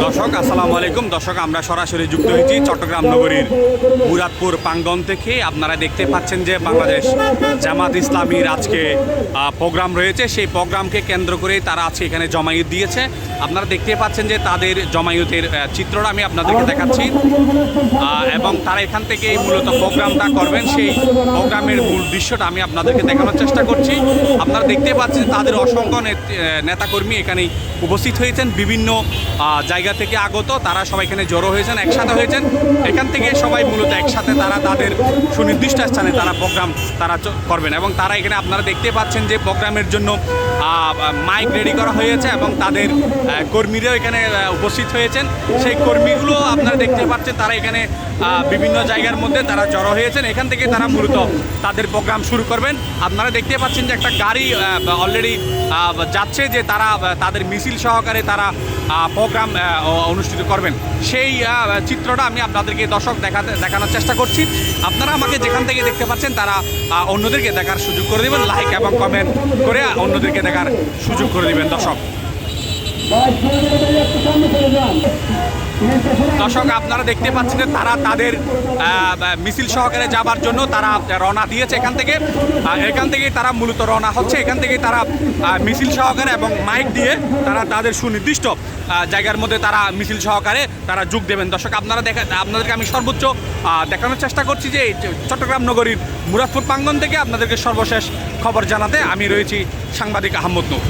দর্শক আসসালামু আলাইকুম। দর্শক আমরা সরাসরি যুক্ত হয়েছি চট্টগ্রাম নগরীর মুরাদপুর প্রাঙ্গণ থেকে। আপনারা দেখতে পাচ্ছেন যে বাংলাদেশ জামাত ইসলামীর আজকে প্রোগ্রাম রয়েছে। সেই প্রোগ্রামকে কেন্দ্র করে তারা আজকে এখানে জমায়েত দিয়েছে। আপনারা দেখতে পাচ্ছেন যে তাদের জমায়েতের চিত্রটা আমি আপনাদেরকে দেখাচ্ছি এবং তারা এখান থেকে মূলত প্রোগ্রামটা করবেন। সেই প্রোগ্রামের মূল দৃশ্যটা আমি আপনাদেরকে দেখানোর চেষ্টা করছি। আপনারা দেখতে পাচ্ছেন তাদের অসংখ্য নেতাকর্মী এখানে উপস্থিত হয়েছেন, বিভিন্ন জায়গা থেকে আগত। তারা সবাই এখানে জড়ো হয়েছেন, একসাথে হয়েছেন। এখান থেকে সবাই মূলত একসাথে তারা তাদের সুনির্দিষ্ট স্থানে তারা প্রোগ্রাম তারা করবেন এবং তারা এখানে আপনারা দেখতে পাচ্ছেন যে প্রোগ্রামের জন্য মাইক রেডি করা হয়েছে এবং তাদের কর্মীরাও এখানে উপস্থিত হয়েছেন। সেই কর্মীগুলো আপনারা দেখতে পাচ্ছেন তারা এখানে বিভিন্ন জায়গার মধ্যে তারা জড়ো হয়েছেন। এখান থেকে তারা মূলত তাদের প্রোগ্রাম শুরু করবেন। আপনারা দেখতে পাচ্ছেন যে একটা গাড়ি অলরেডি যাচ্ছে, যে তারা তাদের মিছিল সহকারে তারা প্রোগ্রাম অনুষ্ঠিত করবেন। সেই চিত্রটা আমি আপনাদেরকে দর্শক দেখানোর চেষ্টা করছি। আপনারা আমাকে যেখান থেকে দেখতে পাচ্ছেন তারা অন্যদেরকে দেখার সুযোগ করে দেবেন, লাইক এবং কমেন্ট করে অন্যদেরকে দেখার সুযোগ করে দেবেন। দর্শক আপনারা দেখতে পাচ্ছেন যে তারা তাদের মিছিল সহকারে যাবার জন্য তারা রওনা দিয়েছে। এখান থেকে তারা মূলত রওনা হচ্ছে। এখান থেকে তারা মিছিল সহকারে এবং মাইক দিয়ে তারা তাদের সুনির্দিষ্ট জায়গার মধ্যে তারা মিছিল সহকারে তারা যোগ দেবেন। দর্শক আপনাদেরকে আমি সর্বোচ্চ দেখানোর চেষ্টা করছি যে চট্টগ্রাম নগরীর মুরাদপুর প্রাঙ্গণ থেকে আপনাদেরকে সর্বশেষ খবর জানাতে আমি রয়েছি সাংবাদিক আহমদ নূর।